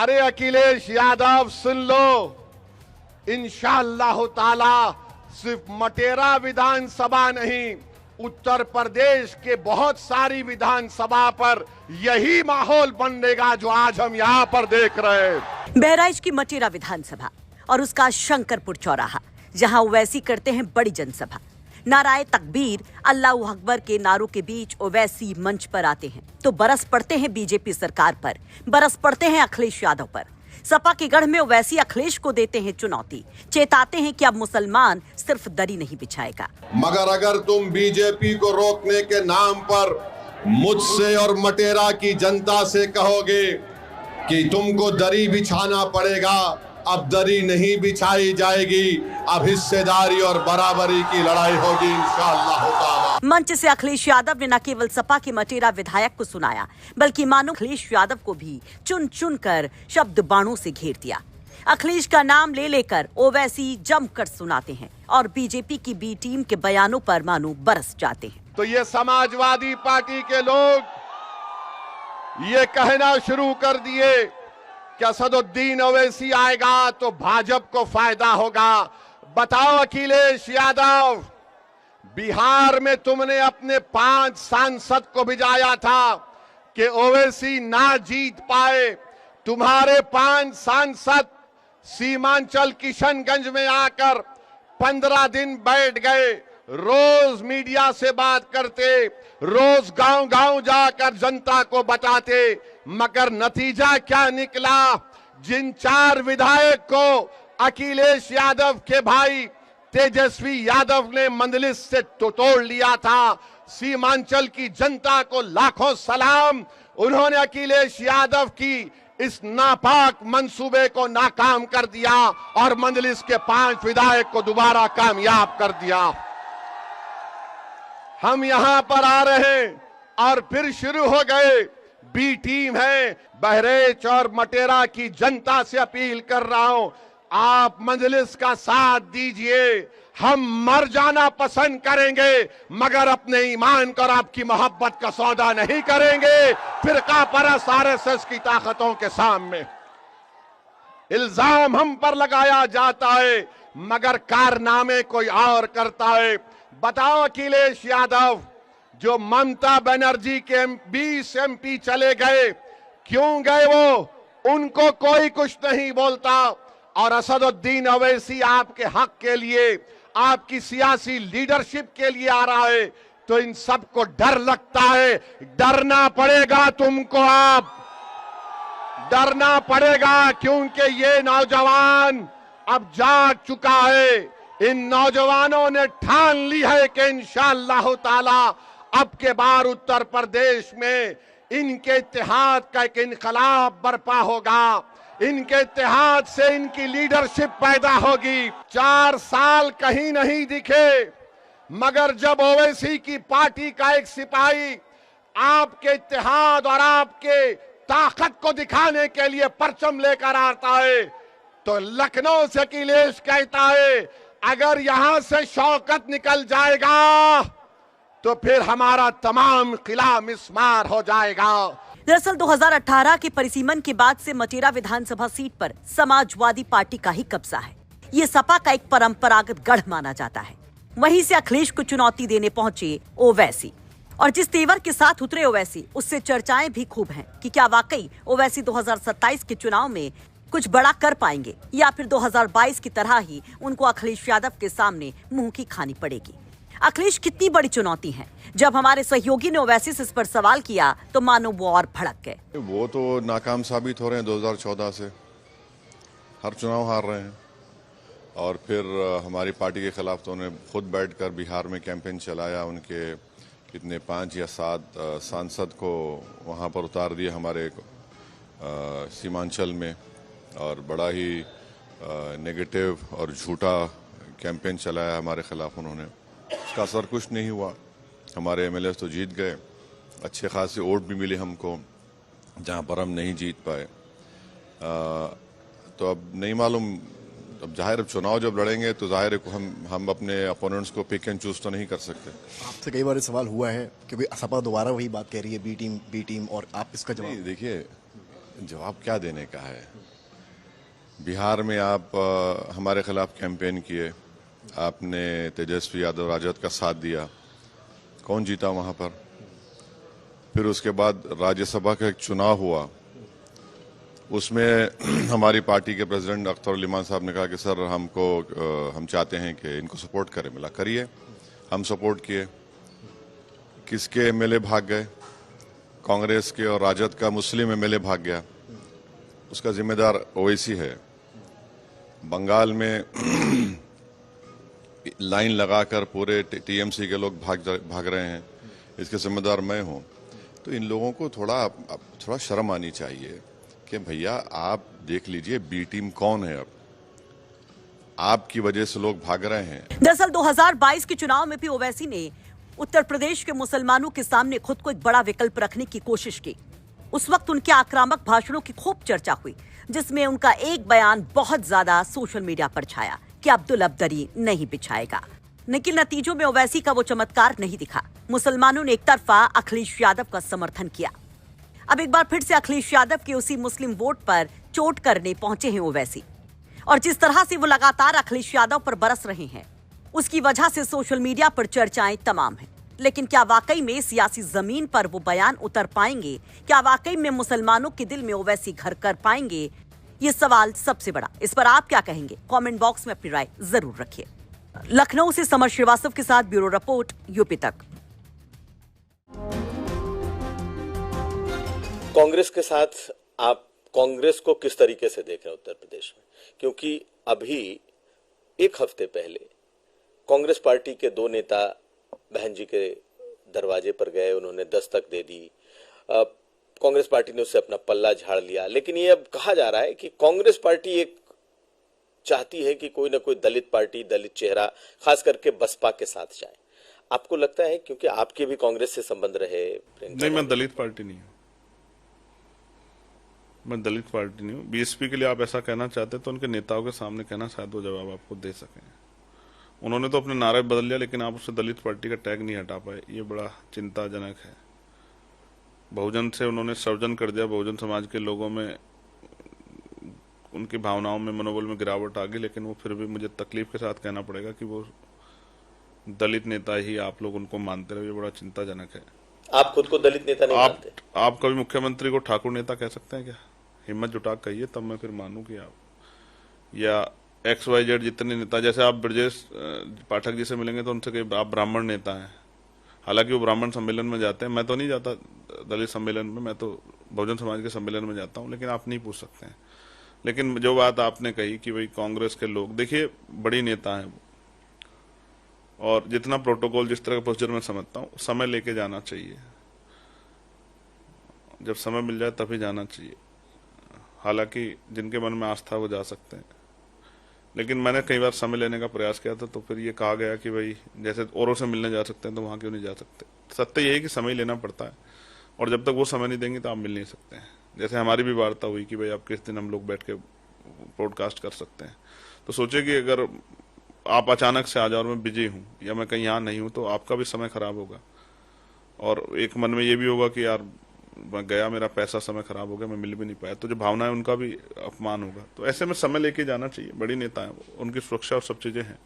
अरे अखिलेश यादव सुन लो, इंशाअल्लाह ताला सिर्फ मटेरा विधानसभा नहीं, उत्तर प्रदेश के बहुत सारी विधानसभा पर यही माहौल बनेगा जो आज हम यहाँ पर देख रहे हैं। बहराइच की मटेरा विधानसभा और उसका शंकरपुर चौराहा, जहां ओवैसी करते हैं बड़ी जनसभा। नाराए तकबीर, अल्लाहू अकबर के नारों के बीच ओवैसी मंच पर आते हैं तो बरस पड़ते हैं बीजेपी सरकार पर, बरस पड़ते हैं अखिलेश यादव पर। सपा के गढ़ में ओवैसी अखिलेश को देते हैं चुनौती, चेताते हैं कि अब मुसलमान सिर्फ दरी नहीं बिछाएगा। मगर अगर तुम बीजेपी को रोकने के नाम पर मुझसे और मटेरा की जनता से कहोगे कि तुमको दरी बिछाना पड़ेगा, अब दरी नहीं बिछाई जाएगी, अब हिस्सेदारी और बराबरी की लड़ाई होगी इंशाअल्लाह ताला। मंच से अखिलेश यादव ने न केवल सपा के मटेरा विधायक को सुनाया, बल्कि मानो अखिलेश यादव को भी चुन चुन कर शब्द बाणों से घेर दिया। अखिलेश का नाम ले लेकर ओवैसी जमकर सुनाते हैं और बीजेपी की बी टीम के बयानों पर मानो बरस जाते हैं। तो ये समाजवादी पार्टी के लोग ये कहना शुरू कर दिए कि असदुद्दीन ओवैसी आएगा तो भाजपा को फायदा होगा। बताओ अखिलेश यादव, बिहार में तुमने अपने 5 सांसद को भिजाया था कि ओवैसी ना जीत पाए। तुम्हारे 5 सांसद सीमांचल किशनगंज में आकर 15 दिन बैठ गए, रोज मीडिया से बात करते, रोज गांव-गांव जाकर जनता को बताते, मगर नतीजा क्या निकला? जिन 4 विधायक को अखिलेश यादव के भाई तेजस्वी यादव ने मंदलिस से तोड़ लिया था, सीमांचल की जनता को लाखों सलाम। उन्होंने अखिलेश यादव की इस नापाक मंसूबे को नाकाम कर दिया और मंदलिस के 5 विधायक को दोबारा कामयाब कर दिया। हम यहां पर आ रहे हैं और फिर शुरू हो गए। बी टीम है, बहराइच और मटेरा की जनता से अपील कर रहा हूं, आप मजलिस का साथ दीजिए। हम मर जाना पसंद करेंगे मगर अपने ईमान को और आपकी मोहब्बत का सौदा नहीं करेंगे फिरका परस्त आरएसएस की ताकतों के सामने। इल्जाम हम पर लगाया जाता है मगर कारनामे कोई और करता है। बताओ अखिलेश यादव, जो ममता बनर्जी के 20 एमपी चले गए, क्यों गए वो? उनको कोई कुछ नहीं बोलता। और असदुद्दीन ओवैसी आपके हक के लिए, आपकी सियासी लीडरशिप के लिए आ रहा है तो इन सबको डर लगता है। डरना पड़ेगा तुमको, आप डरना पड़ेगा, क्योंकि ये नौजवान अब जाग चुका है। इन नौजवानों ने ठान ली है कि इंशाअल्लाह ताला अब के बार उत्तर प्रदेश में इनके इत्तेहाद का एक इनकलाब बर्पा होगा। इनके इत्तेहाद से इनकी लीडरशिप पैदा होगी। 4 साल कहीं नहीं दिखे, मगर जब ओवैसी की पार्टी का एक सिपाही आपके इत्तेहाद और आपके ताकत को दिखाने के लिए परचम लेकर आता है तो लखनऊ से अखिलेश कहता है अगर यहां से शौकत निकल जाएगा तो फिर हमारा तमाम किला मिस्मार हो जाएगा। दरअसल 2018 के परिसीमन के बाद से मटेरा विधानसभा सीट पर समाजवादी पार्टी का ही कब्जा है। ये सपा का एक परंपरागत गढ़ माना जाता है। वहीं से अखिलेश को चुनौती देने पहुंचे ओवैसी, और जिस तेवर के साथ उतरे ओवैसी, उससे चर्चाएं भी खूब हैं कि क्या वाकई ओवैसी 2027 के चुनाव में कुछ बड़ा कर पाएंगे या फिर 2022 की तरह ही उनको अखिलेश यादव के सामने मुंह की खानी पड़ेगी। अखिलेश कितनी बड़ी चुनौती है? जब हमारे सहयोगी ने ओवैसी से इस पर सवाल किया तो मानो वो और भड़क गए। वो तो नाकाम साबित हो रहे हैं 2014 से, हर चुनाव हार रहे हैं। और फिर हमारी पार्टी के खिलाफ तो उन्होंने खुद बैठकर बिहार में कैंपेन चलाया। उनके कितने 5 या 7 सांसद को वहाँ पर उतार दिए हमारे सीमांचल में, और बड़ा ही नेगेटिव और झूठा कैंपेन चलाया हमारे खिलाफ उन्होंने। उसका असर कुछ नहीं हुआ। हमारे एमएलए तो जीत गए, अच्छे खासे वोट भी मिले हमको जहाँ पर हम नहीं जीत पाए। तो अब नहीं मालूम, अब जाहिर चुनाव जब लड़ेंगे तो जाहिर है हम अपने अपोनेंट्स को पिक एंड चूज तो नहीं कर सकते। आपसे कई बार सवाल हुआ है कि सपा दोबारा वही बात कह रही है, बी टीम, और आप इसका जवाब? देखिए, जवाब क्या देने का है। बिहार में आप हमारे खिलाफ कैंपेन किए, आपने तेजस्वी यादव राजद का साथ दिया, कौन जीता वहां पर? फिर उसके बाद राज्यसभा का एक चुनाव हुआ, उसमें हमारी पार्टी के प्रेसिडेंट अख्तर उल इमान साहब ने कहा कि सर हम चाहते हैं कि इनको सपोर्ट करें। मिला करिए, हम सपोर्ट किए। किसके एमएलए भाग गए? कांग्रेस के और राजद का मुस्लिम एमएलए भाग गया, उसका जिम्मेदार ओवैसी है। बंगाल में लाइन लगाकर पूरे टीएमसी के लोग भाग रहे हैं, इसके जिम्मेदार मैं हूं। तो इन लोगों को थोड़ा शर्म आनी चाहिए कि भैया आप देख लीजिए बी टीम कौन है। अब आपकी वजह से लोग भाग रहे हैं। दरअसल 2022 के चुनाव में भी ओवैसी ने उत्तर प्रदेश के मुसलमानों के सामने खुद को एक बड़ा विकल्प रखने की कोशिश की। उस वक्त उनके आक्रामक भाषणों की खूब चर्चा हुई, जिसमें उनका एक बयान बहुत ज्यादा सोशल मीडिया पर छाया कि अब्दुल अब दरी नहीं बिछाएगा। लेकिन नतीजों में ओवैसी का वो चमत्कार नहीं दिखा। मुसलमानों ने एक तरफा अखिलेश यादव का समर्थन किया। अब एक बार फिर से अखिलेश यादव के उसी मुस्लिम वोट पर चोट करने पहुंचे हैं ओवैसी, और जिस तरह से वो लगातार अखिलेश यादव पर बरस रहे हैं, उसकी वजह से सोशल मीडिया पर चर्चाएं तमाम हैं। लेकिन क्या वाकई में सियासी जमीन पर वो बयान उतर पाएंगे? क्या वाकई में मुसलमानों के दिल में ओवैसी घर कर पाएंगे? ये सवाल सबसे बड़ा। इस पर आप क्या कहेंगे? कमेंट बॉक्स में अपनी राय जरूर रखिए। लखनऊ से समर श्रीवास्तव के साथ ब्यूरो रिपोर्ट, यूपी तक। कांग्रेस के साथ आप कांग्रेस को किस तरीके से देख रहे हैं उत्तर प्रदेश में? क्योंकि अभी एक हफ्ते पहले कांग्रेस पार्टी के दो नेता बहन जी के दरवाजे पर गए, उन्होंने दस्तक दे दी। कांग्रेस पार्टी ने उससे अपना पल्ला झाड़ लिया। लेकिन ये अब कहा जा रहा है कि कांग्रेस पार्टी एक चाहती है कि कोई ना कोई दलित पार्टी, दलित चेहरा खास करके बसपा के साथ जाए। आपको लगता है, क्योंकि आपके भी कांग्रेस से संबंध रहे? नहीं, मैं दलित पार्टी नहीं हूँ, मैं दलित पार्टी नहीं हूँ। बीएसपी के लिए आप ऐसा कहना चाहते तो उनके नेताओं के सामने कहना, शायद वो जवाब आपको दे सकें। उन्होंने तो अपने नारे बदल लिया, लेकिन आप उससे दलित पार्टी का टैग नहीं हटा पाए। ये बड़ा चिंताजनक है। बहुजन से उन्होंने सर्वजन कर दिया। बहुजन समाज के लोगों में, उनकी भावनाओं में, मनोबल में गिरावट आ गई। लेकिन वो फिर भी मुझे तकलीफ के साथ कहना पड़ेगा कि वो दलित नेता ही आप लोग उनको मानते रहे। ये बड़ा चिंताजनक है। आप खुद को दलित नेता नहीं मानते? आप कभी मुख्यमंत्री को ठाकुर नेता कह सकते हैं क्या? हिम्मत जुटा कहिए, तब मैं फिर मानूं कि आप, या XYZ जितने नेता, जैसे आप ब्रजेश पाठक जी से मिलेंगे तो उनसे कहिए आप ब्राह्मण नेता हैं। हालांकि वो ब्राह्मण सम्मेलन में जाते हैं, मैं तो नहीं जाता दलित सम्मेलन में, मैं तो बहुजन समाज के सम्मेलन में जाता हूं। लेकिन आप नहीं पूछ सकते हैं। लेकिन जो बात आपने कही कि भाई कांग्रेस के लोग, देखिए बड़ी नेता हैं और जितना प्रोटोकॉल, जिस तरह का प्रोसीजर मैं समझता हूँ, समय लेके जाना चाहिए। जब समय मिल जाए तभी जाना चाहिए। हालांकि जिनके मन में आस्था वो जा सकते हैं। लेकिन मैंने कई बार समय लेने का प्रयास किया था, तो फिर ये कहा गया कि भाई जैसे औरों से मिलने जा सकते हैं तो वहां क्यों नहीं जा सकते। सत्य यही है कि समय लेना पड़ता है, और जब तक वो समय नहीं देंगे तो आप मिल नहीं सकते हैं। जैसे हमारी भी वार्ता हुई कि भाई आप किस दिन हम लोग बैठ के ब्रॉडकास्ट कर सकते हैं, तो सोचे कि अगर आप अचानक से आ जाओ और मैं बिजी हूँ या मैं कहीं यहाँ नहीं हूँ तो आपका भी समय खराब होगा, और एक मन में ये भी होगा कि यार मैं गया, मेरा पैसा समय खराब हो गया, मैं मिल भी नहीं पाया, तो जो भावना है उनका भी अपमान होगा। तो ऐसे में समय लेके जाना चाहिए। बड़ी नेता है, उनकी सुरक्षा और सब चीजें हैं।